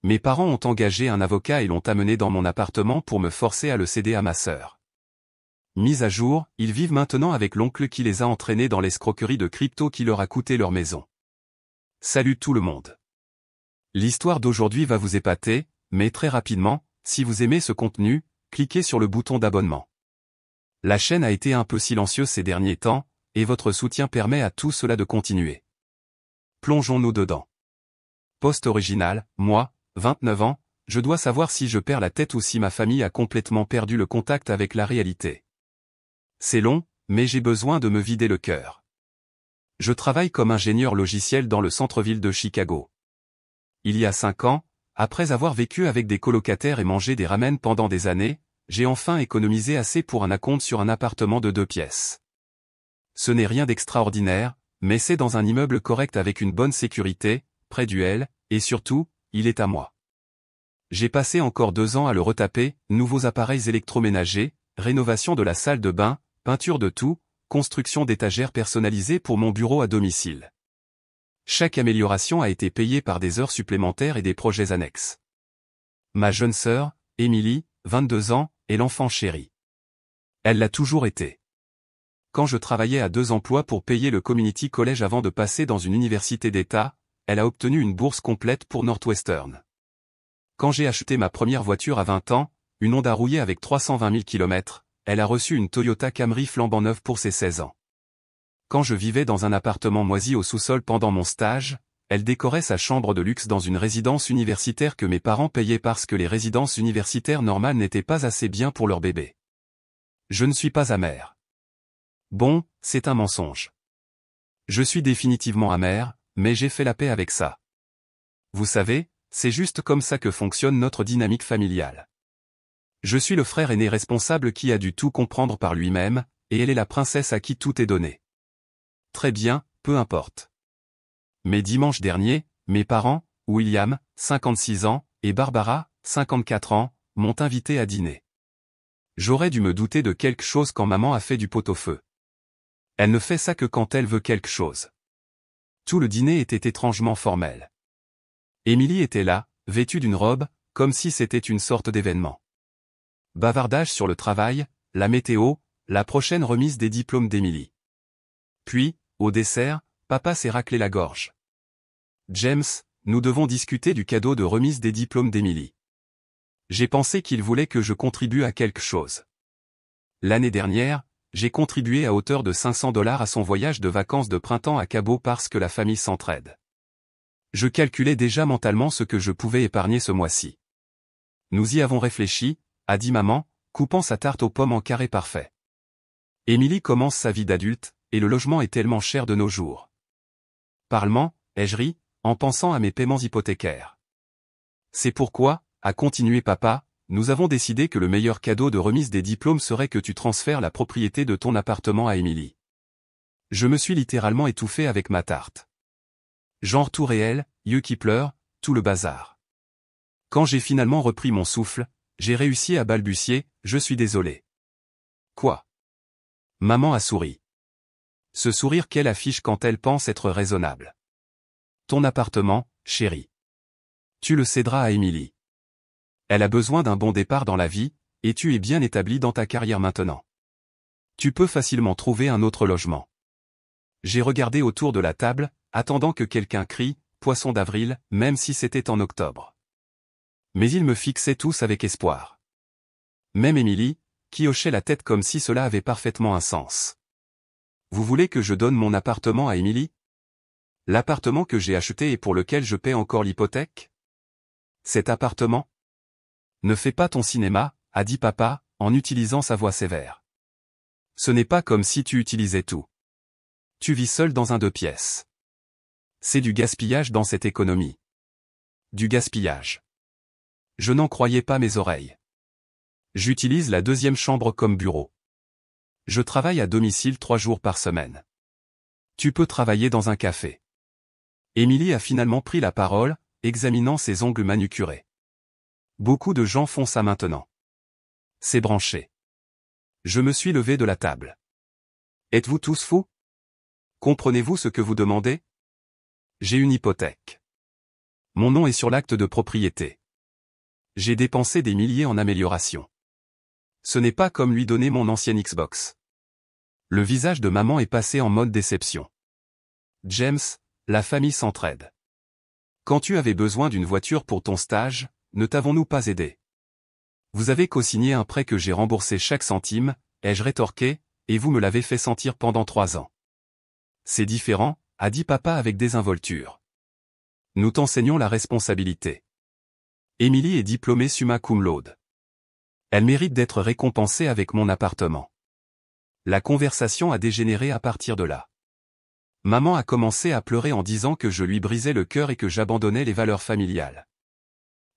Mes parents ont engagé un avocat et l'ont amené dans mon appartement pour me forcer à le céder à ma sœur. Mise à jour, ils vivent maintenant avec l'oncle qui les a entraînés dans l'escroquerie de crypto qui leur a coûté leur maison. Salut tout le monde. L'histoire d'aujourd'hui va vous épater, mais très rapidement, si vous aimez ce contenu, cliquez sur le bouton d'abonnement. La chaîne a été un peu silencieuse ces derniers temps, et votre soutien permet à tout cela de continuer. Plongeons-nous dedans. Post original, moi, 29 ans, je dois savoir si je perds la tête ou si ma famille a complètement perdu le contact avec la réalité. C'est long, mais j'ai besoin de me vider le cœur. Je travaille comme ingénieur logiciel dans le centre-ville de Chicago. Il y a 5 ans, après avoir vécu avec des colocataires et mangé des ramen pendant des années, j'ai enfin économisé assez pour un acompte sur un appartement de 2 pièces. Ce n'est rien d'extraordinaire, mais c'est dans un immeuble correct avec une bonne sécurité, près du L, et surtout, il est à moi. J'ai passé encore 2 ans à le retaper, nouveaux appareils électroménagers, rénovation de la salle de bain, peinture de tout, construction d'étagères personnalisées pour mon bureau à domicile. Chaque amélioration a été payée par des heures supplémentaires et des projets annexes. Ma jeune sœur, Émilie, 22 ans, est l'enfant chéri. Elle l'a toujours été. Quand je travaillais à 2 emplois pour payer le community college avant de passer dans une université d'État, elle a obtenu une bourse complète pour Northwestern. Quand j'ai acheté ma première voiture à 20 ans, une Honda rouillée avec 320 000 km, elle a reçu une Toyota Camry flambant neuve pour ses 16 ans. Quand je vivais dans un appartement moisi au sous-sol pendant mon stage, elle décorait sa chambre de luxe dans une résidence universitaire que mes parents payaient parce que les résidences universitaires normales n'étaient pas assez bien pour leur bébé. Je ne suis pas amer. Bon, c'est un mensonge. Je suis définitivement amer, mais j'ai fait la paix avec ça. Vous savez, c'est juste comme ça que fonctionne notre dynamique familiale. Je suis le frère aîné responsable qui a dû tout comprendre par lui-même, et elle est la princesse à qui tout est donné. Très bien, peu importe. Mais dimanche dernier, mes parents, William, 56 ans, et Barbara, 54 ans, m'ont invité à dîner. J'aurais dû me douter de quelque chose quand maman a fait du pot-au-feu. Elle ne fait ça que quand elle veut quelque chose. Tout le dîner était étrangement formel. Émilie était là, vêtue d'une robe, comme si c'était une sorte d'événement. Bavardage sur le travail, la météo, la prochaine remise des diplômes d'Émilie. Puis, au dessert, papa s'est raclé la gorge. James, nous devons discuter du cadeau de remise des diplômes d'Émilie. J'ai pensé qu'il voulait que je contribue à quelque chose. L'année dernière, j'ai contribué à hauteur de $500 à son voyage de vacances de printemps à Cabo parce que la famille s'entraide. Je calculais déjà mentalement ce que je pouvais épargner ce mois-ci. Nous y avons réfléchi, a dit maman, coupant sa tarte aux pommes en carré parfait. Émilie commence sa vie d'adulte, et le logement est tellement cher de nos jours. Parlement, ai-je ri, en pensant à mes paiements hypothécaires. C'est pourquoi, a continué papa, nous avons décidé que le meilleur cadeau de remise des diplômes serait que tu transfères la propriété de ton appartement à Émilie. Je me suis littéralement étouffé avec ma tarte. Genre tout réel, yeux qui pleurent, tout le bazar. Quand j'ai finalement repris mon souffle, j'ai réussi à balbutier, je suis désolé. Quoi? Maman a souri. Ce sourire qu'elle affiche quand elle pense être raisonnable. Ton appartement, chérie. Tu le céderas à Émilie. Elle a besoin d'un bon départ dans la vie, et tu es bien établi dans ta carrière maintenant. Tu peux facilement trouver un autre logement. J'ai regardé autour de la table, attendant que quelqu'un crie « Poisson d'avril », même si c'était en octobre. Mais ils me fixaient tous avec espoir. Même Émilie, qui hochait la tête comme si cela avait parfaitement un sens. Vous voulez que je donne mon appartement à Émilie? L'appartement que j'ai acheté et pour lequel je paie encore l'hypothèque? Cet appartement? Ne fais pas ton cinéma, a dit papa, en utilisant sa voix sévère. Ce n'est pas comme si tu utilisais tout. Tu vis seul dans un 2 pièces. C'est du gaspillage dans cette économie. Du gaspillage. Je n'en croyais pas mes oreilles. J'utilise la 2e chambre comme bureau. Je travaille à domicile 3 jours par semaine. Tu peux travailler dans un café. Émilie a finalement pris la parole, examinant ses ongles manucurés. Beaucoup de gens font ça maintenant. C'est branché. Je me suis levé de la table. Êtes-vous tous fous? Comprenez-vous ce que vous demandez? J'ai une hypothèque. Mon nom est sur l'acte de propriété. J'ai dépensé des milliers en amélioration. Ce n'est pas comme lui donner mon ancienne Xbox. Le visage de maman est passé en mode déception. James, la famille s'entraide. Quand tu avais besoin d'une voiture pour ton stage, ne t'avons-nous pas aidé? Vous avez co-signé un prêt que j'ai remboursé chaque centime, ai-je rétorqué, et vous me l'avez fait sentir pendant 3 ans. C'est différent, a dit papa avec désinvolture. Nous t'enseignons la responsabilité. Émilie est diplômée summa cum laude. Elle mérite d'être récompensée avec mon appartement. La conversation a dégénéré à partir de là. Maman a commencé à pleurer en disant que je lui brisais le cœur et que j'abandonnais les valeurs familiales.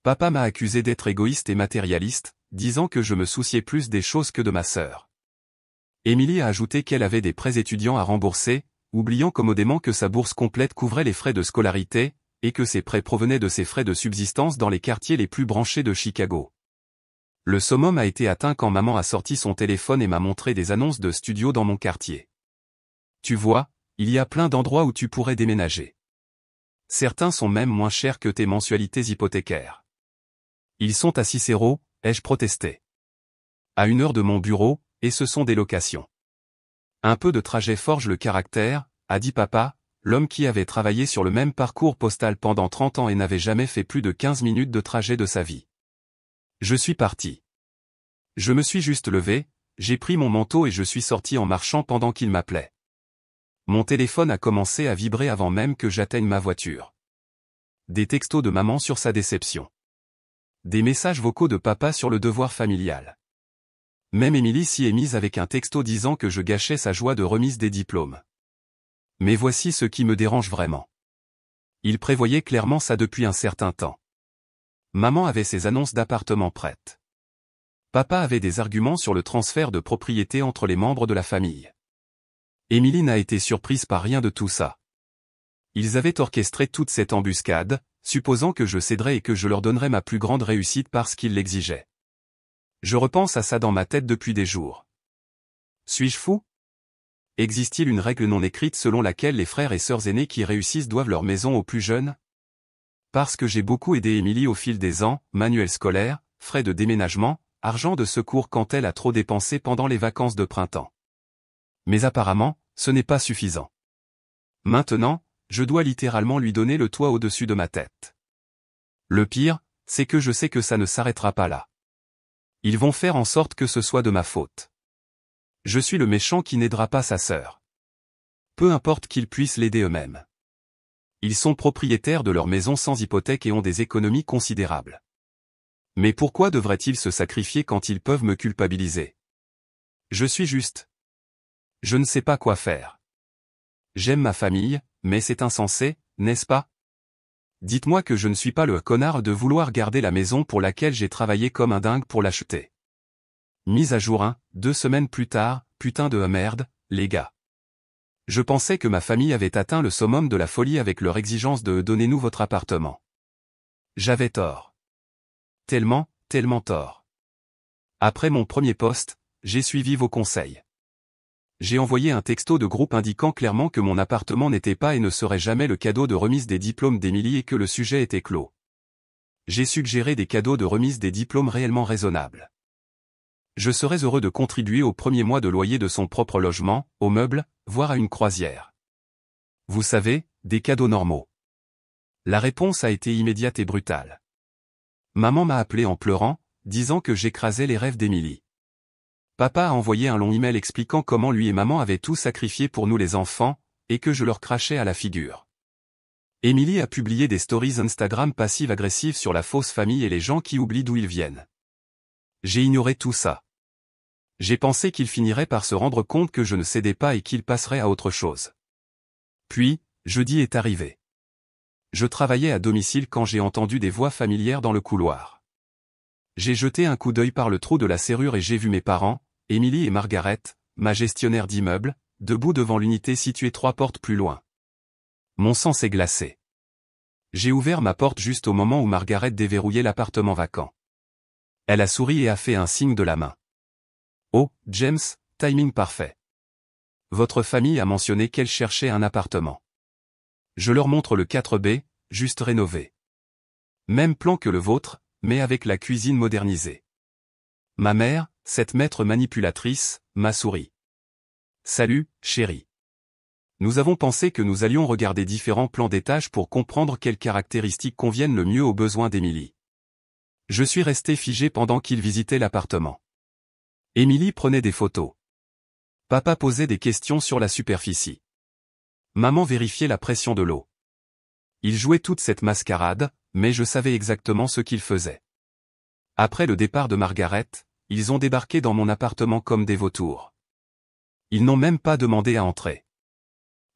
Papa m'a accusé d'être égoïste et matérialiste, disant que je me souciais plus des choses que de ma sœur. Émilie a ajouté qu'elle avait des prêts étudiants à rembourser, oubliant commodément que sa bourse complète couvrait les frais de scolarité, et que ces prêts provenaient de ses frais de subsistance dans les quartiers les plus branchés de Chicago. Le summum a été atteint quand maman a sorti son téléphone et m'a montré des annonces de studio dans mon quartier. Tu vois, il y a plein d'endroits où tu pourrais déménager. Certains sont même moins chers que tes mensualités hypothécaires. Ils sont à Cicero, ai-je protesté. À 1 heure de mon bureau, et ce sont des locations. Un peu de trajet forge le caractère, a dit papa, l'homme qui avait travaillé sur le même parcours postal pendant 30 ans et n'avait jamais fait plus de 15 minutes de trajet de sa vie. Je suis parti. Je me suis juste levé, j'ai pris mon manteau et je suis sorti en marchant pendant qu'il m'appelait. Mon téléphone a commencé à vibrer avant même que j'atteigne ma voiture. Des textos de maman sur sa déception. Des messages vocaux de papa sur le devoir familial. Même Émilie s'y est mise avec un texto disant que je gâchais sa joie de remise des diplômes. Mais voici ce qui me dérange vraiment. Il prévoyait clairement ça depuis un certain temps. Maman avait ses annonces d'appartements prêtes. Papa avait des arguments sur le transfert de propriété entre les membres de la famille. Émilie n'a été surprise par rien de tout ça. Ils avaient orchestré toute cette embuscade, supposant que je céderais et que je leur donnerais ma plus grande réussite parce qu'ils l'exigeaient. Je repense à ça dans ma tête depuis des jours. Suis-je fou? Existe-t-il une règle non écrite selon laquelle les frères et sœurs aînés qui réussissent doivent leur maison aux plus jeunes? Parce que j'ai beaucoup aidé Émilie au fil des ans, manuels scolaires, frais de déménagement, argent de secours quand elle a trop dépensé pendant les vacances de printemps. Mais apparemment, ce n'est pas suffisant. Maintenant, je dois littéralement lui donner le toit au-dessus de ma tête. Le pire, c'est que je sais que ça ne s'arrêtera pas là. Ils vont faire en sorte que ce soit de ma faute. Je suis le méchant qui n'aidera pas sa sœur. Peu importe qu'ils puissent l'aider eux-mêmes. Ils sont propriétaires de leur maison sans hypothèque et ont des économies considérables. Mais pourquoi devraient-ils se sacrifier quand ils peuvent me culpabiliser? Je suis juste. Je ne sais pas quoi faire. J'aime ma famille, mais c'est insensé, n'est-ce pas? Dites-moi que je ne suis pas le connard de vouloir garder la maison pour laquelle j'ai travaillé comme un dingue pour l'acheter. Mise à jour 1, 2 semaines plus tard, putain de merde, les gars. Je pensais que ma famille avait atteint le summum de la folie avec leur exigence de « donnez-nous votre appartement ». J'avais tort. Tellement, tellement tort. Après mon premier post, j'ai suivi vos conseils. J'ai envoyé un texto de groupe indiquant clairement que mon appartement n'était pas et ne serait jamais le cadeau de remise des diplômes d'Émilie et que le sujet était clos. J'ai suggéré des cadeaux de remise des diplômes réellement raisonnables. Je serais heureux de contribuer au premier mois de loyer de son propre logement, aux meubles, voire à une croisière. Vous savez, des cadeaux normaux. La réponse a été immédiate et brutale. Maman m'a appelé en pleurant, disant que j'écrasais les rêves d'Émilie. Papa a envoyé un long email expliquant comment lui et maman avaient tout sacrifié pour nous les enfants, et que je leur crachais à la figure. Émilie a publié des stories Instagram passives-agressives sur la fausse famille et les gens qui oublient d'où ils viennent. J'ai ignoré tout ça. J'ai pensé qu'il finirait par se rendre compte que je ne cédais pas et qu'il passerait à autre chose. Puis, jeudi est arrivé. Je travaillais à domicile quand j'ai entendu des voix familières dans le couloir. J'ai jeté un coup d'œil par le trou de la serrure et j'ai vu mes parents, Émilie et Margaret, ma gestionnaire d'immeuble, debout devant l'unité située 3 portes plus loin. Mon sang s'est glacé. J'ai ouvert ma porte juste au moment où Margaret déverrouillait l'appartement vacant. Elle a souri et a fait un signe de la main. Oh, James, timing parfait. Votre famille a mentionné qu'elle cherchait un appartement. Je leur montre le 4B, juste rénové. Même plan que le vôtre, mais avec la cuisine modernisée. Ma mère, cette maître manipulatrice, m'a souri. Salut, chérie. Nous avons pensé que nous allions regarder différents plans d'étage pour comprendre quelles caractéristiques conviennent le mieux aux besoins d'Émilie. Je suis resté figé pendant qu'il visitait l'appartement. Émilie prenait des photos. Papa posait des questions sur la superficie. Maman vérifiait la pression de l'eau. Il jouait toute cette mascarade, mais je savais exactement ce qu'il faisait. Après le départ de Margaret, ils ont débarqué dans mon appartement comme des vautours. Ils n'ont même pas demandé à entrer.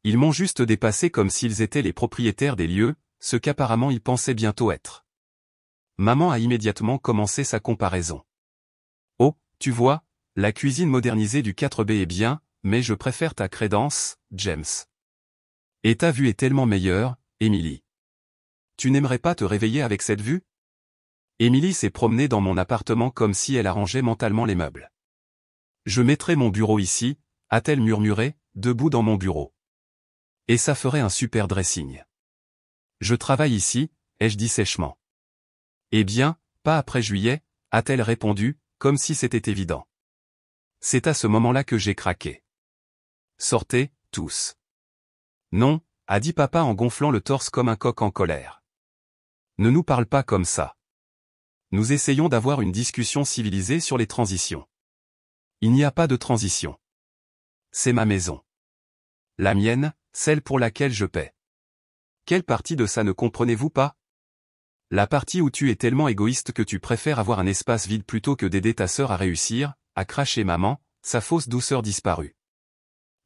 Ils m'ont juste dépassé comme s'ils étaient les propriétaires des lieux, ce qu'apparemment ils pensaient bientôt être. Maman a immédiatement commencé sa comparaison. Oh, tu vois, la cuisine modernisée du 4B est bien, mais je préfère ta crédence, James. Et ta vue est tellement meilleure, Émilie. Tu n'aimerais pas te réveiller avec cette vue? Émilie s'est promenée dans mon appartement comme si elle arrangeait mentalement les meubles. Je mettrai mon bureau ici, a-t-elle murmuré, debout dans mon bureau. Et ça ferait un super dressing. Je travaille ici, ai-je dit sèchement. Eh bien, pas après juillet, a-t-elle répondu, comme si c'était évident. C'est à ce moment-là que j'ai craqué. Sortez, tous. Non, a dit papa en gonflant le torse comme un coq en colère. Ne nous parle pas comme ça. Nous essayons d'avoir une discussion civilisée sur les transitions. Il n'y a pas de transition. C'est ma maison. La mienne, celle pour laquelle je paie. Quelle partie de ça ne comprenez-vous pas? La partie où tu es tellement égoïste que tu préfères avoir un espace vide plutôt que d'aider ta sœur à réussir, a craché maman, sa fausse douceur disparue.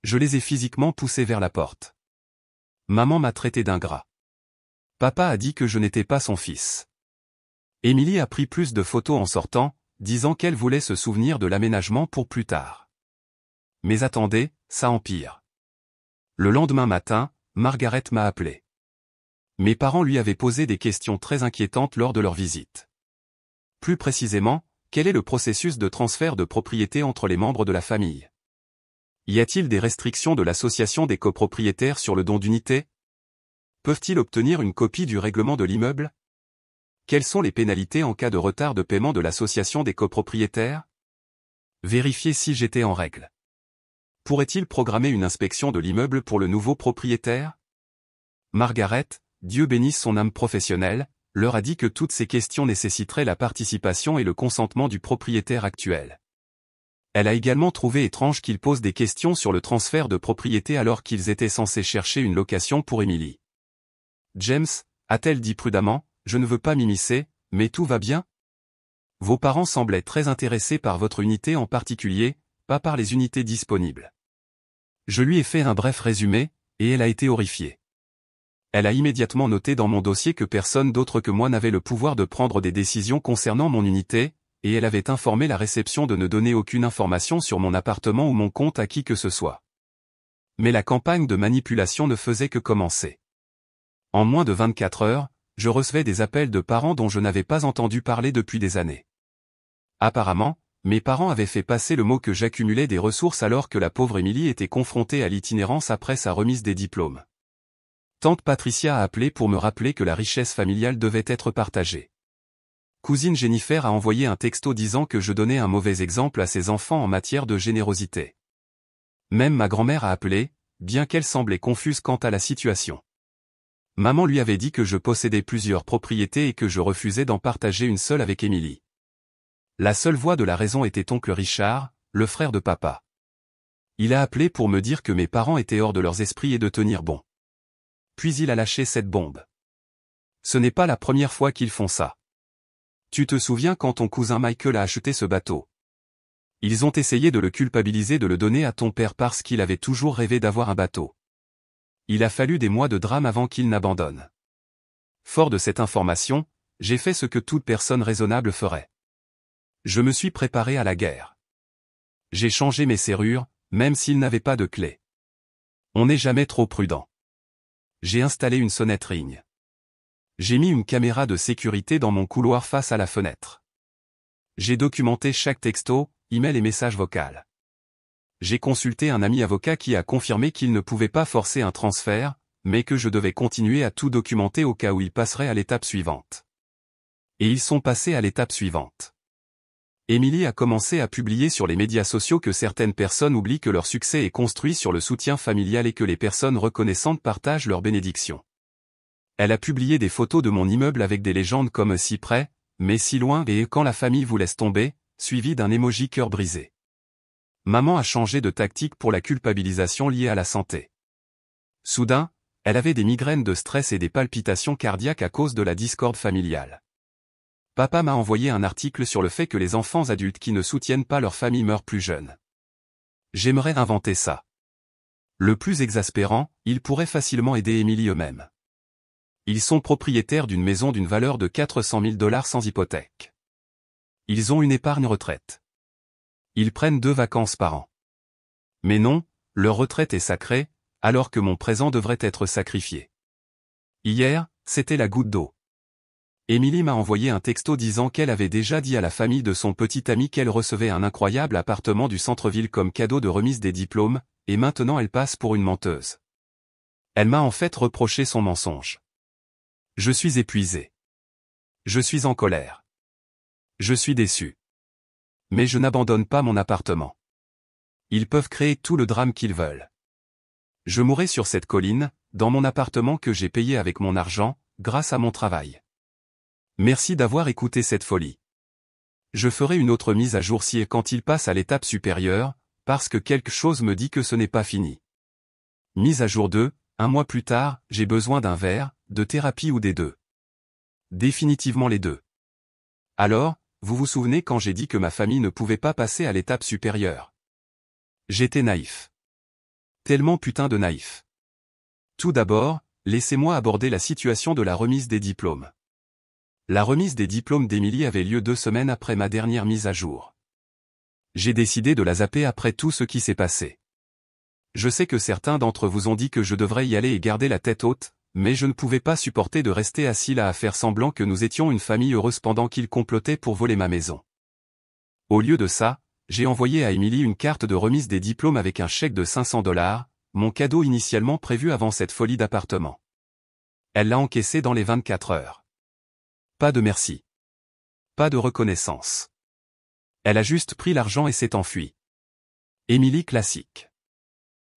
Je les ai physiquement poussés vers la porte. Maman m'a traité d'ingrat. Papa a dit que je n'étais pas son fils. Émilie a pris plus de photos en sortant, disant qu'elle voulait se souvenir de l'aménagement pour plus tard. Mais attendez, ça empire. Le lendemain matin, Margaret m'a appelé. Mes parents lui avaient posé des questions très inquiétantes lors de leur visite. Plus précisément, quel est le processus de transfert de propriété entre les membres de la famille? Y a-t-il des restrictions de l'association des copropriétaires sur le don d'unités? Peuvent-ils obtenir une copie du règlement de l'immeuble? Quelles sont les pénalités en cas de retard de paiement de l'association des copropriétaires? Vérifier si j'étais en règle. Pourrait-il programmer une inspection de l'immeuble pour le nouveau propriétaire? Margaret, Dieu bénisse son âme professionnelle, leur a dit que toutes ces questions nécessiteraient la participation et le consentement du propriétaire actuel. Elle a également trouvé étrange qu'ils posent des questions sur le transfert de propriété alors qu'ils étaient censés chercher une location pour Émilie. James, a-t-elle dit prudemment, je ne veux pas m'immiscer, mais tout va bien? Vos parents semblaient très intéressés par votre unité en particulier, pas par les unités disponibles. Je lui ai fait un bref résumé, et elle a été horrifiée. Elle a immédiatement noté dans mon dossier que personne d'autre que moi n'avait le pouvoir de prendre des décisions concernant mon unité, et elle avait informé la réception de ne donner aucune information sur mon appartement ou mon compte à qui que ce soit. Mais la campagne de manipulation ne faisait que commencer. En moins de 24 heures, je recevais des appels de parents dont je n'avais pas entendu parler depuis des années. Apparemment, mes parents avaient fait passer le mot que j'accumulais des ressources alors que la pauvre Émilie était confrontée à l'itinérance après sa remise des diplômes. Tante Patricia a appelé pour me rappeler que la richesse familiale devait être partagée. Cousine Jennifer a envoyé un texto disant que je donnais un mauvais exemple à ses enfants en matière de générosité. Même ma grand-mère a appelé, bien qu'elle semblait confuse quant à la situation. Maman lui avait dit que je possédais plusieurs propriétés et que je refusais d'en partager une seule avec Émilie. La seule voix de la raison était oncle Richard, le frère de papa. Il a appelé pour me dire que mes parents étaient hors de leurs esprits et de tenir bon. Puis il a lâché cette bombe. Ce n'est pas la première fois qu'ils font ça. Tu te souviens quand ton cousin Michael a acheté ce bateau? Ils ont essayé de le culpabiliser de le donner à ton père parce qu'il avait toujours rêvé d'avoir un bateau. Il a fallu des mois de drame avant qu'il n'abandonne. Fort de cette information, j'ai fait ce que toute personne raisonnable ferait. Je me suis préparé à la guerre. J'ai changé mes serrures, même s'ils n'avaient pas de clé. On n'est jamais trop prudent. J'ai installé une sonnette Ring. J'ai mis une caméra de sécurité dans mon couloir face à la fenêtre. J'ai documenté chaque texto, email et message vocal. J'ai consulté un ami avocat qui a confirmé qu'il ne pouvait pas forcer un transfert, mais que je devais continuer à tout documenter au cas où il passerait à l'étape suivante. Et ils sont passés à l'étape suivante. Emily a commencé à publier sur les médias sociaux que certaines personnes oublient que leur succès est construit sur le soutien familial et que les personnes reconnaissantes partagent leurs bénédictions. Elle a publié des photos de mon immeuble avec des légendes comme « si près, mais si loin » et « quand la famille vous laisse tomber », suivi d'un emoji cœur brisé. Maman a changé de tactique pour la culpabilisation liée à la santé. Soudain, elle avait des migraines de stress et des palpitations cardiaques à cause de la discorde familiale. Papa m'a envoyé un article sur le fait que les enfants adultes qui ne soutiennent pas leur famille meurent plus jeunes. J'aimerais inventer ça. Le plus exaspérant, ils pourraient facilement aider Emily eux-mêmes. Ils sont propriétaires d'une maison d'une valeur de 400 000 $ sans hypothèque. Ils ont une épargne retraite. Ils prennent 2 vacances par an. Mais non, leur retraite est sacrée, alors que mon présent devrait être sacrifié. Hier, c'était la goutte d'eau. Emily m'a envoyé un texto disant qu'elle avait déjà dit à la famille de son petit ami qu'elle recevait un incroyable appartement du centre-ville comme cadeau de remise des diplômes, et maintenant elle passe pour une menteuse. Elle m'a en fait reproché son mensonge. Je suis épuisé. Je suis en colère. Je suis déçu. Mais je n'abandonne pas mon appartement. Ils peuvent créer tout le drame qu'ils veulent. Je mourrai sur cette colline, dans mon appartement que j'ai payé avec mon argent, grâce à mon travail. Merci d'avoir écouté cette folie. Je ferai une autre mise à jour si et quand il passe à l'étape supérieure, parce que quelque chose me dit que ce n'est pas fini. Mise à jour 2, 1 mois plus tard, j'ai besoin d'un verre, de thérapie ou des deux. Définitivement les deux. Alors, vous vous souvenez quand j'ai dit que ma famille ne pouvait pas passer à l'étape supérieure? J'étais naïf. Tellement putain de naïf. Tout d'abord, laissez-moi aborder la situation de la remise des diplômes. La remise des diplômes d'Emily avait lieu 2 semaines après ma dernière mise à jour. J'ai décidé de la zapper après tout ce qui s'est passé. Je sais que certains d'entre vous ont dit que je devrais y aller et garder la tête haute, mais je ne pouvais pas supporter de rester assis là à faire semblant que nous étions une famille heureuse pendant qu'ils complotaient pour voler ma maison. Au lieu de ça, j'ai envoyé à Emily une carte de remise des diplômes avec un chèque de 500 $, mon cadeau initialement prévu avant cette folie d'appartement. Elle l'a encaissé dans les 24 heures. Pas de merci. Pas de reconnaissance. Elle a juste pris l'argent et s'est enfuie. Emily classique.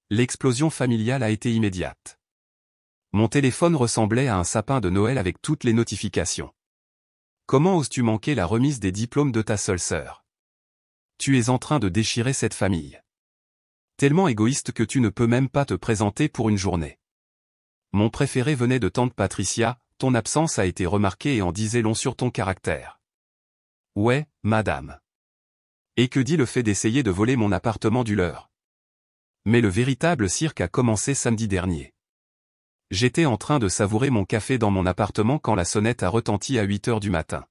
L'explosion familiale a été immédiate. Mon téléphone ressemblait à un sapin de Noël avec toutes les notifications. Comment oses-tu manquer la remise des diplômes de ta seule sœur? Tu es en train de déchirer cette famille. Tellement égoïste que tu ne peux même pas te présenter pour une journée. Mon préféré venait de tante Patricia, ton absence a été remarquée et en disait long sur ton caractère. Ouais, madame. Et que dit le fait d'essayer de voler mon appartement du leur? Mais le véritable cirque a commencé samedi dernier. J'étais en train de savourer mon café dans mon appartement quand la sonnette a retenti à 8 heures du matin.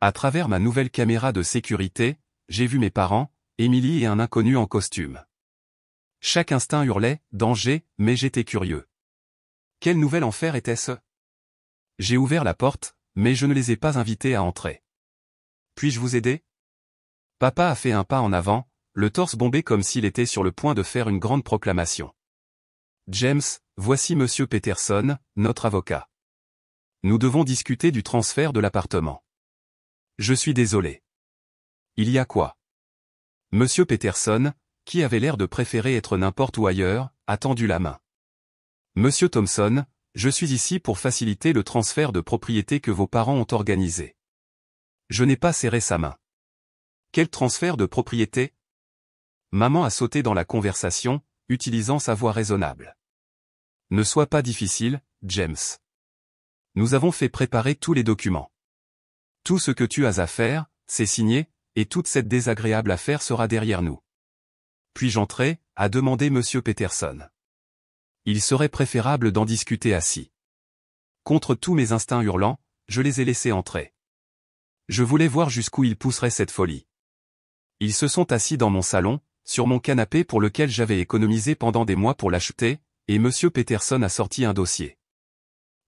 À travers ma nouvelle caméra de sécurité, j'ai vu mes parents, Emily et un inconnu en costume. Chaque instinct hurlait « danger », mais j'étais curieux. Quel nouvel enfer était-ce? J'ai ouvert la porte, mais je ne les ai pas invités à entrer. Puis-je vous aider? Papa a fait un pas en avant, le torse bombé comme s'il était sur le point de faire une grande proclamation. James, voici Monsieur Peterson, notre avocat. Nous devons discuter du transfert de l'appartement. Je suis désolé. Il y a quoi? Monsieur Peterson, qui avait l'air de préférer être n'importe où ailleurs, a tendu la main. Monsieur Thompson, je suis ici pour faciliter le transfert de propriété que vos parents ont organisé. Je n'ai pas serré sa main. Quel transfert de propriété? Maman a sauté dans la conversation, utilisant sa voix raisonnable. Ne sois pas difficile, James. Nous avons fait préparer tous les documents. Tout ce que tu as à faire, c'est signer, et toute cette désagréable affaire sera derrière nous. Puis-je entrer, a demandé Monsieur Peterson. Il serait préférable d'en discuter assis. Contre tous mes instincts hurlants, je les ai laissés entrer. Je voulais voir jusqu'où ils pousseraient cette folie. Ils se sont assis dans mon salon, sur mon canapé pour lequel j'avais économisé pendant des mois pour l'acheter, et Monsieur Peterson a sorti un dossier.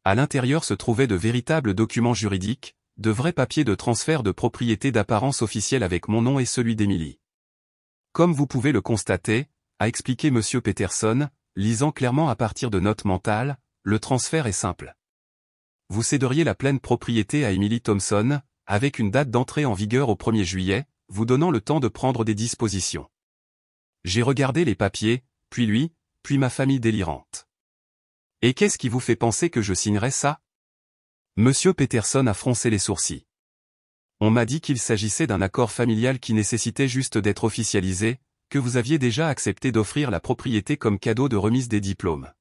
À l'intérieur se trouvaient de véritables documents juridiques, de vrais papiers de transfert de propriété d'apparence officielle avec mon nom et celui d'Emily. Comme vous pouvez le constater, a expliqué Monsieur Peterson, lisant clairement à partir de notes mentales, le transfert est simple. vous céderiez la pleine propriété à Emily Thompson, avec une date d'entrée en vigueur au 1er juillet, vous donnant le temps de prendre des dispositions. J'ai regardé les papiers, puis lui, puis ma famille délirante. Et qu'est-ce qui vous fait penser que je signerais ça? Monsieur Peterson a froncé les sourcils. On m'a dit qu'il s'agissait d'un accord familial qui nécessitait juste d'être officialisé, que vous aviez déjà accepté d'offrir la propriété comme cadeau de remise des diplômes.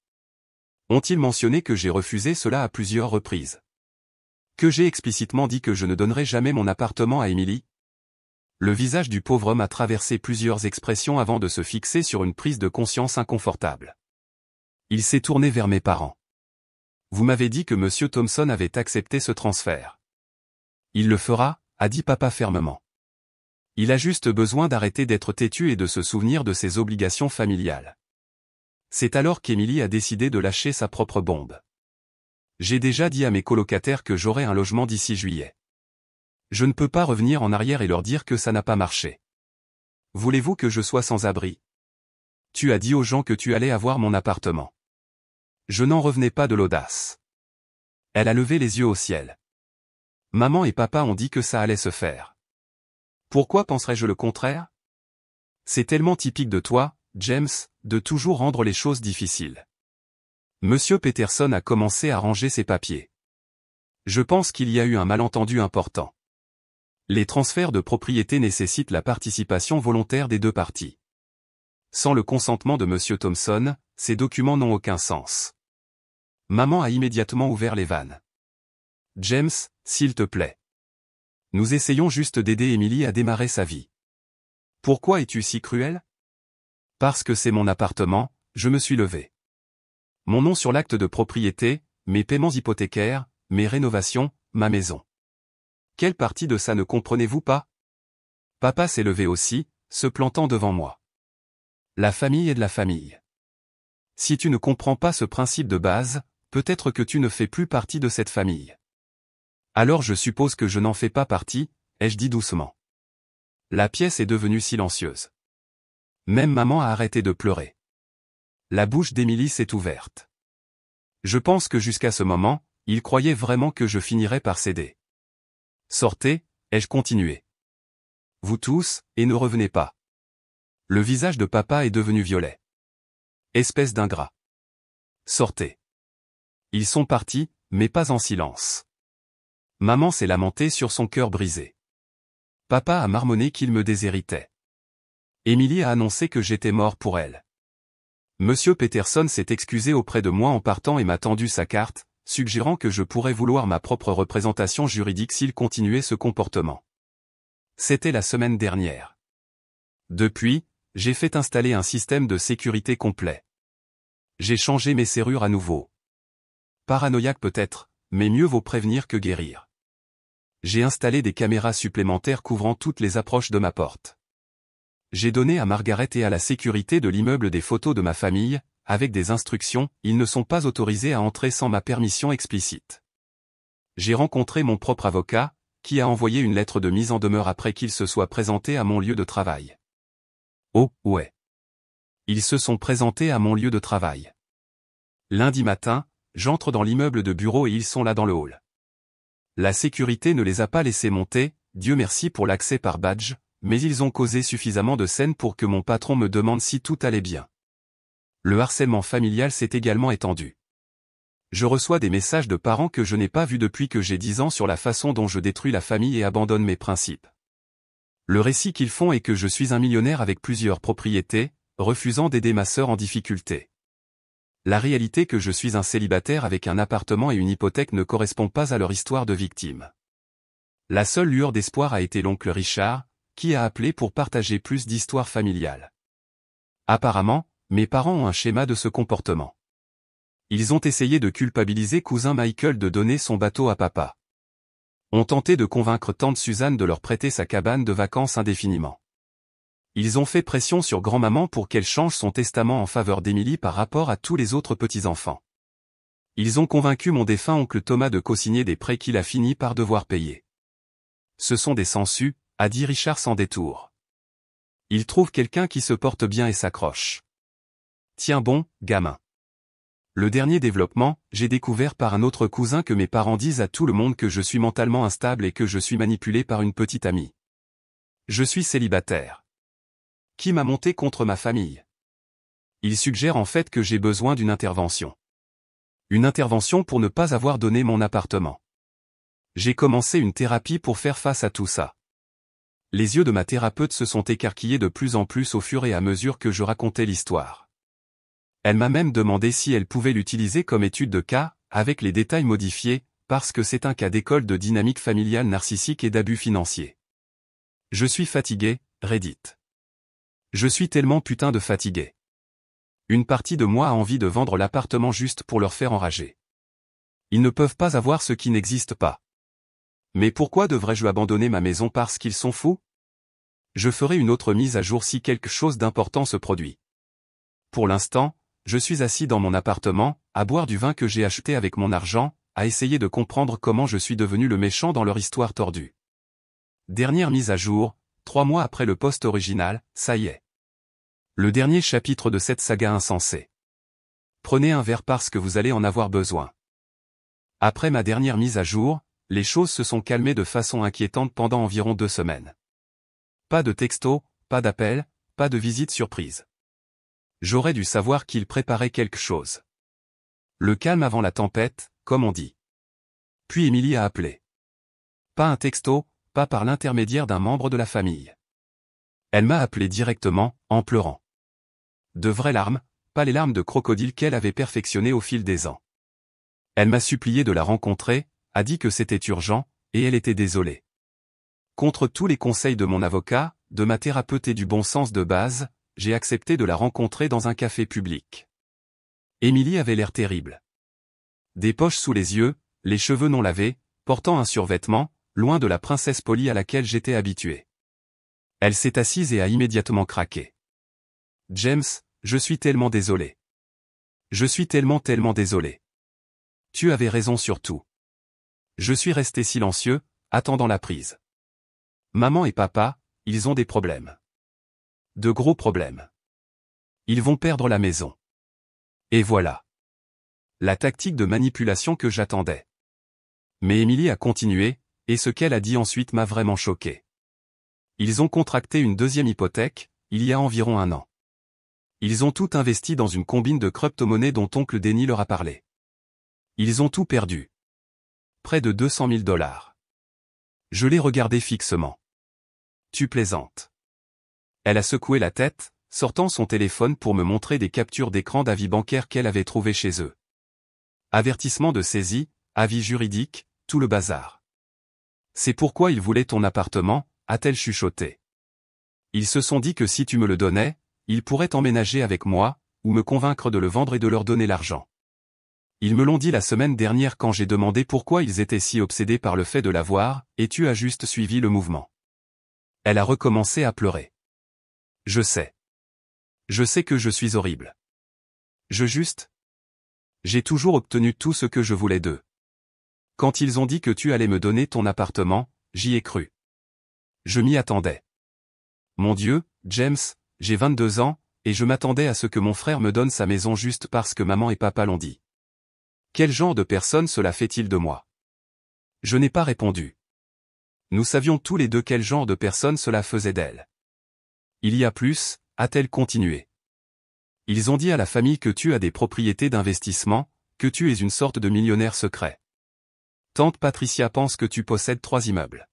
Ont-ils mentionné que j'ai refusé cela à plusieurs reprises? Que j'ai explicitement dit que je ne donnerais jamais mon appartement à Emily? Le visage du pauvre homme a traversé plusieurs expressions avant de se fixer sur une prise de conscience inconfortable. Il s'est tourné vers mes parents. Vous m'avez dit que Monsieur Thompson avait accepté ce transfert. Il le fera, a dit papa fermement. Il a juste besoin d'arrêter d'être têtu et de se souvenir de ses obligations familiales. C'est alors qu'Emily a décidé de lâcher sa propre bombe. J'ai déjà dit à mes colocataires que j'aurai un logement d'ici juillet. Je ne peux pas revenir en arrière et leur dire que ça n'a pas marché. Voulez-vous que je sois sans abri? Tu as dit aux gens que tu allais avoir mon appartement. Je n'en revenais pas de l'audace. Elle a levé les yeux au ciel. Maman et papa ont dit que ça allait se faire. Pourquoi penserais-je le contraire? C'est tellement typique de toi, James, de toujours rendre les choses difficiles. Monsieur Peterson a commencé à ranger ses papiers. Je pense qu'il y a eu un malentendu important. Les transferts de propriété nécessitent la participation volontaire des deux parties. Sans le consentement de Monsieur Thompson, ces documents n'ont aucun sens. Maman a immédiatement ouvert les vannes. James, s'il te plaît. Nous essayons juste d'aider Emily à démarrer sa vie. Pourquoi es-tu si cruel? Parce que c'est mon appartement, je me suis levé. Mon nom sur l'acte de propriété, mes paiements hypothécaires, mes rénovations, ma maison. Quelle partie de ça ne comprenez-vous pas? Papa s'est levé aussi, se plantant devant moi. La famille est de la famille. Si tu ne comprends pas ce principe de base, peut-être que tu ne fais plus partie de cette famille. Alors je suppose que je n'en fais pas partie, ai-je dit doucement. La pièce est devenue silencieuse. Même maman a arrêté de pleurer. La bouche d'Emily s'est ouverte. Je pense que jusqu'à ce moment, il croyait vraiment que je finirais par céder. Sortez, ai-je continué. Vous tous, et ne revenez pas. Le visage de papa est devenu violet. Espèce d'ingrat. Sortez. Ils sont partis, mais pas en silence. Maman s'est lamentée sur son cœur brisé. Papa a marmonné qu'il me déshéritait. Emily a annoncé que j'étais mort pour elle. Monsieur Peterson s'est excusé auprès de moi en partant et m'a tendu sa carte, suggérant que je pourrais vouloir ma propre représentation juridique s'il continuait ce comportement. C'était la semaine dernière. Depuis, j'ai fait installer un système de sécurité complet. J'ai changé mes serrures à nouveau. Paranoïaque peut-être, mais mieux vaut prévenir que guérir. J'ai installé des caméras supplémentaires couvrant toutes les approches de ma porte. J'ai donné à Margaret et à la sécurité de l'immeuble des photos de ma famille, avec des instructions, ils ne sont pas autorisés à entrer sans ma permission explicite. J'ai rencontré mon propre avocat, qui a envoyé une lettre de mise en demeure après qu'il se soit présenté à mon lieu de travail. Oh, ouais. Ils se sont présentés à mon lieu de travail. Lundi matin, j'entre dans l'immeuble de bureau et ils sont là dans le hall. La sécurité ne les a pas laissés monter, Dieu merci pour l'accès par badge, mais ils ont causé suffisamment de scènes pour que mon patron me demande si tout allait bien. Le harcèlement familial s'est également étendu. Je reçois des messages de parents que je n'ai pas vus depuis que j'ai 10 ans sur la façon dont je détruis la famille et abandonne mes principes. Le récit qu'ils font est que je suis un millionnaire avec plusieurs propriétés, refusant d'aider ma sœur en difficulté. La réalité que je suis un célibataire avec un appartement et une hypothèque ne correspond pas à leur histoire de victime. La seule lueur d'espoir a été l'oncle Richard, qui a appelé pour partager plus d'histoires familiales. Apparemment, mes parents ont un schéma de ce comportement. Ils ont essayé de culpabiliser cousin Michael de donner son bateau à papa. Ont tenté de convaincre tante Suzanne de leur prêter sa cabane de vacances indéfiniment. Ils ont fait pression sur grand-maman pour qu'elle change son testament en faveur d'Emily par rapport à tous les autres petits-enfants. Ils ont convaincu mon défunt oncle Thomas de co-signer des prêts qu'il a fini par devoir payer. Ce sont des sangsues, a dit Richard sans détour. Il trouve quelqu'un qui se porte bien et s'accroche. Tiens bon, gamin. Le dernier développement, j'ai découvert par un autre cousin que mes parents disent à tout le monde que je suis mentalement instable et que je suis manipulé par une petite amie. Je suis célibataire. Qui m'a monté contre ma famille? Il suggère en fait que j'ai besoin d'une intervention. Une intervention pour ne pas avoir donné mon appartement. J'ai commencé une thérapie pour faire face à tout ça. Les yeux de ma thérapeute se sont écarquillés de plus en plus au fur et à mesure que je racontais l'histoire. Elle m'a même demandé si elle pouvait l'utiliser comme étude de cas, avec les détails modifiés, parce que c'est un cas d'école de dynamique familiale narcissique et d'abus financiers. Je suis fatigué, Reddit. Je suis tellement putain de fatigué. Une partie de moi a envie de vendre l'appartement juste pour leur faire enrager. Ils ne peuvent pas avoir ce qui n'existe pas. Mais pourquoi devrais-je abandonner ma maison parce qu'ils sont fous? Je ferai une autre mise à jour si quelque chose d'important se produit. Pour l'instant, je suis assis dans mon appartement, à boire du vin que j'ai acheté avec mon argent, à essayer de comprendre comment je suis devenu le méchant dans leur histoire tordue. Dernière mise à jour, 3 mois après le post original, ça y est. Le dernier chapitre de cette saga insensée. Prenez un verre parce que vous allez en avoir besoin. Après ma dernière mise à jour, les choses se sont calmées de façon inquiétante pendant environ 2 semaines. Pas de texto, pas d'appel, pas de visite surprise. J'aurais dû savoir qu'il préparait quelque chose. Le calme avant la tempête, comme on dit. Puis Émilie a appelé. Pas un texto, pas par l'intermédiaire d'un membre de la famille. Elle m'a appelé directement, en pleurant. De vraies larmes, pas les larmes de crocodile qu'elle avait perfectionnées au fil des ans. Elle m'a supplié de la rencontrer, a dit que c'était urgent, et elle était désolée. Contre tous les conseils de mon avocat, de ma thérapeute et du bon sens de base, j'ai accepté de la rencontrer dans un café public. Émilie avait l'air terrible. Des poches sous les yeux, les cheveux non lavés, portant un survêtement, loin de la princesse polie à laquelle j'étais habitué. Elle s'est assise et a immédiatement craqué. James, je suis tellement désolé. Je suis tellement désolé. Tu avais raison sur tout. Je suis resté silencieux, attendant la prise. Maman et papa, ils ont des problèmes. De gros problèmes. Ils vont perdre la maison. Et voilà. La tactique de manipulation que j'attendais. Mais Émilie a continué, et ce qu'elle a dit ensuite m'a vraiment choqué. Ils ont contracté une deuxième hypothèque, il y a environ 1 an. Ils ont tout investi dans une combine de crypto-monnaies dont oncle Denis leur a parlé. Ils ont tout perdu. Près de 200 000 $. Je l'ai regardé fixement. Tu plaisantes. Elle a secoué la tête, sortant son téléphone pour me montrer des captures d'écran d'avis bancaires qu'elle avait trouvés chez eux. Avertissement de saisie, avis juridique, tout le bazar. C'est pourquoi ils voulaient ton appartement, a-t-elle chuchoté. Ils se sont dit que si tu me le donnais, ils pourraient emménager avec moi, ou me convaincre de le vendre et de leur donner l'argent. Ils me l'ont dit la semaine dernière quand j'ai demandé pourquoi ils étaient si obsédés par le fait de l'avoir, et tu as juste suivi le mouvement. Elle a recommencé à pleurer. Je sais. Je sais que je suis horrible. J'ai toujours obtenu tout ce que je voulais d'eux. Quand ils ont dit que tu allais me donner ton appartement, j'y ai cru. Je m'y attendais. Mon Dieu, James, j'ai 22 ans, et je m'attendais à ce que mon frère me donne sa maison juste parce que maman et papa l'ont dit. Quel genre de personne cela fait-il de moi? Je n'ai pas répondu. Nous savions tous les deux quel genre de personne cela faisait d'elle. Il y a plus, a-t-elle continué. Ils ont dit à la famille que tu as des propriétés d'investissement, que tu es une sorte de millionnaire secret. Tante Patricia pense que tu possèdes 3 immeubles.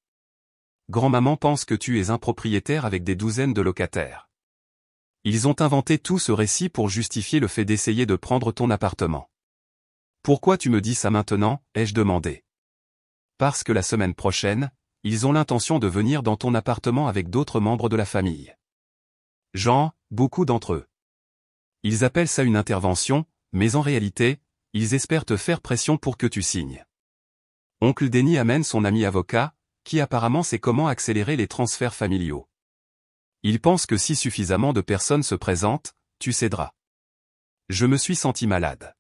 Grand-maman pense que tu es un propriétaire avec des douzaines de locataires. Ils ont inventé tout ce récit pour justifier le fait d'essayer de prendre ton appartement. Pourquoi tu me dis ça maintenant, ai-je demandé. Parce que la semaine prochaine, ils ont l'intention de venir dans ton appartement avec d'autres membres de la famille. Beaucoup d'entre eux. Ils appellent ça une intervention, mais en réalité, ils espèrent te faire pression pour que tu signes. Oncle Denis amène son ami avocat, qui apparemment sait comment accélérer les transferts familiaux. Il pense que si suffisamment de personnes se présentent, tu céderas. Je me suis senti malade.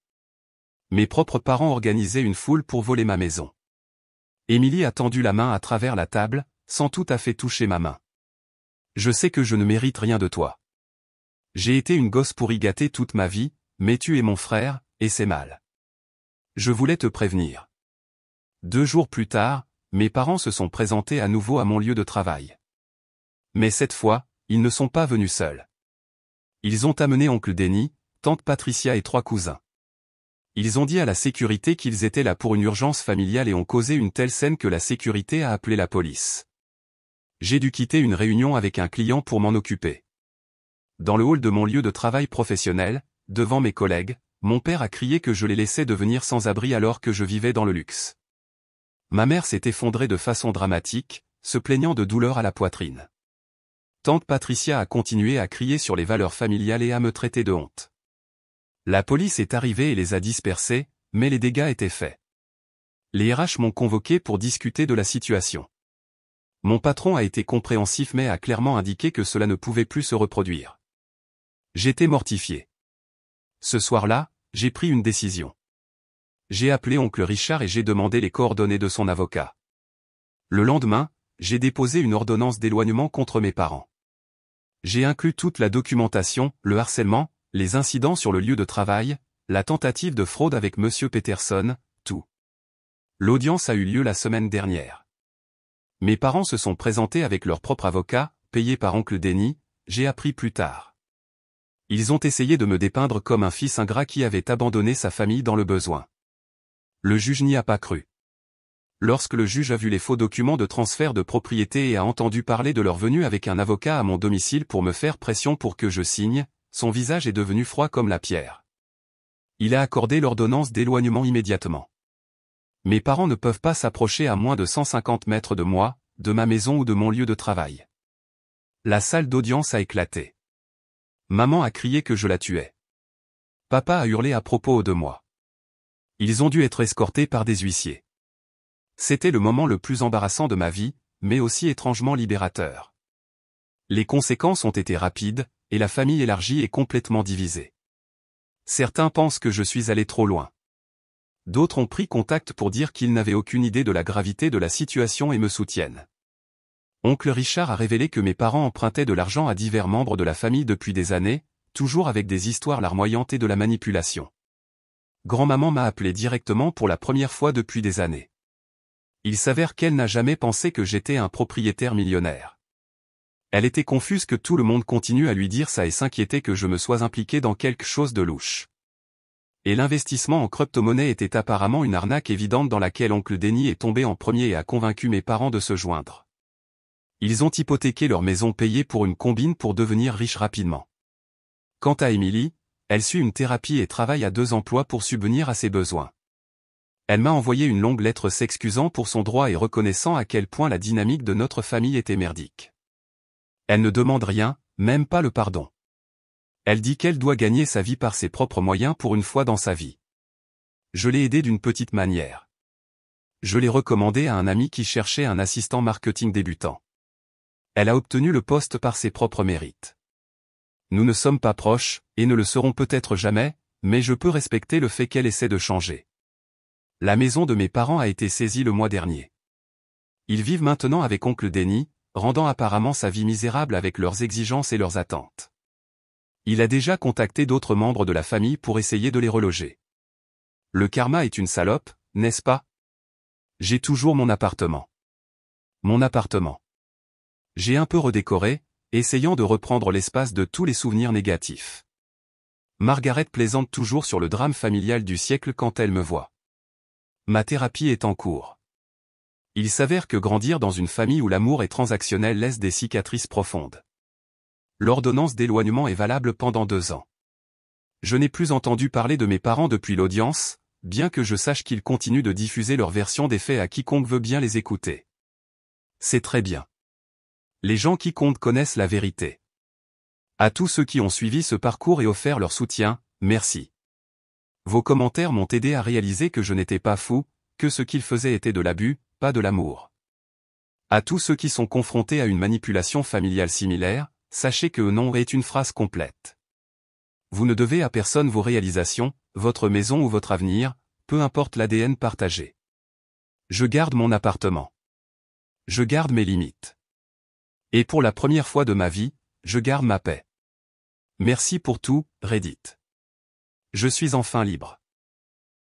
Mes propres parents organisaient une foule pour voler ma maison. Émilie a tendu la main à travers la table, sans tout à fait toucher ma main. Je sais que je ne mérite rien de toi. J'ai été une gosse pourri gâtée toute ma vie, mais tu es mon frère, et c'est mal. Je voulais te prévenir. 2 jours plus tard, mes parents se sont présentés à nouveau à mon lieu de travail. Mais cette fois, ils ne sont pas venus seuls. Ils ont amené oncle Denis, tante Patricia et 3 cousins. Ils ont dit à la sécurité qu'ils étaient là pour une urgence familiale et ont causé une telle scène que la sécurité a appelé la police. J'ai dû quitter une réunion avec un client pour m'en occuper. Dans le hall de mon lieu de travail professionnel, devant mes collègues, mon père a crié que je les laissais devenir sans abri alors que je vivais dans le luxe. Ma mère s'est effondrée de façon dramatique, se plaignant de douleurs à la poitrine. Tante Patricia a continué à crier sur les valeurs familiales et à me traiter de honte. La police est arrivée et les a dispersés, mais les dégâts étaient faits. Les RH m'ont convoqué pour discuter de la situation. Mon patron a été compréhensif mais a clairement indiqué que cela ne pouvait plus se reproduire. J'étais mortifié. Ce soir-là, j'ai pris une décision. J'ai appelé oncle Richard et j'ai demandé les coordonnées de son avocat. Le lendemain, j'ai déposé une ordonnance d'éloignement contre mes parents. J'ai inclus toute la documentation, le harcèlement, les incidents sur le lieu de travail, la tentative de fraude avec monsieur Peterson, tout. L'audience a eu lieu la semaine dernière. Mes parents se sont présentés avec leur propre avocat, payé par oncle Denis, j'ai appris plus tard. Ils ont essayé de me dépeindre comme un fils ingrat qui avait abandonné sa famille dans le besoin. Le juge n'y a pas cru. Lorsque le juge a vu les faux documents de transfert de propriété et a entendu parler de leur venue avec un avocat à mon domicile pour me faire pression pour que je signe, son visage est devenu froid comme la pierre. Il a accordé l'ordonnance d'éloignement immédiatement. Mes parents ne peuvent pas s'approcher à moins de 150 mètres de moi, de ma maison ou de mon lieu de travail. La salle d'audience a éclaté. Maman a crié que je la tuais. Papa a hurlé à propos de moi. Ils ont dû être escortés par des huissiers. C'était le moment le plus embarrassant de ma vie, mais aussi étrangement libérateur. Les conséquences ont été rapides, et la famille élargie est complètement divisée. Certains pensent que je suis allé trop loin. D'autres ont pris contact pour dire qu'ils n'avaient aucune idée de la gravité de la situation et me soutiennent. Oncle Richard a révélé que mes parents empruntaient de l'argent à divers membres de la famille depuis des années, toujours avec des histoires larmoyantes et de la manipulation. Grand-maman m'a appelé directement pour la première fois depuis des années. Il s'avère qu'elle n'a jamais pensé que j'étais un propriétaire millionnaire. Elle était confuse que tout le monde continue à lui dire ça et s'inquiétait que je me sois impliqué dans quelque chose de louche. Et l'investissement en crypto-monnaie était apparemment une arnaque évidente dans laquelle oncle Denis est tombé en premier et a convaincu mes parents de se joindre. Ils ont hypothéqué leur maison payée pour une combine pour devenir riches rapidement. Quant à Émilie, elle suit une thérapie et travaille à 2 emplois pour subvenir à ses besoins. Elle m'a envoyé une longue lettre s'excusant pour son droit et reconnaissant à quel point la dynamique de notre famille était merdique. Elle ne demande rien, même pas le pardon. Elle dit qu'elle doit gagner sa vie par ses propres moyens pour une fois dans sa vie. Je l'ai aidée d'une petite manière. Je l'ai recommandée à un ami qui cherchait un assistant marketing débutant. Elle a obtenu le poste par ses propres mérites. Nous ne sommes pas proches, et ne le serons peut-être jamais, mais je peux respecter le fait qu'elle essaie de changer. La maison de mes parents a été saisie le mois dernier. Ils vivent maintenant avec oncle Denis, rendant apparemment sa vie misérable avec leurs exigences et leurs attentes. Il a déjà contacté d'autres membres de la famille pour essayer de les reloger. Le karma est une salope, n'est-ce pas? J'ai toujours mon appartement. Mon appartement. J'ai un peu redécoré, essayant de reprendre l'espace de tous les souvenirs négatifs. Margaret plaisante toujours sur le drame familial du siècle quand elle me voit. Ma thérapie est en cours. Il s'avère que grandir dans une famille où l'amour est transactionnel laisse des cicatrices profondes. L'ordonnance d'éloignement est valable pendant 2 ans. Je n'ai plus entendu parler de mes parents depuis l'audience, bien que je sache qu'ils continuent de diffuser leur version des faits à quiconque veut bien les écouter. C'est très bien. Les gens qui comptent connaissent la vérité. À tous ceux qui ont suivi ce parcours et offert leur soutien, merci. Vos commentaires m'ont aidé à réaliser que je n'étais pas fou, que ce qu'ils faisaient était de l'abus, pas de l'amour. À tous ceux qui sont confrontés à une manipulation familiale similaire, sachez que non est une phrase complète. Vous ne devez à personne vos réalisations, votre maison ou votre avenir, peu importe l'ADN partagé. Je garde mon appartement. Je garde mes limites. Et pour la première fois de ma vie, je garde ma paix. Merci pour tout, Reddit. Je suis enfin libre.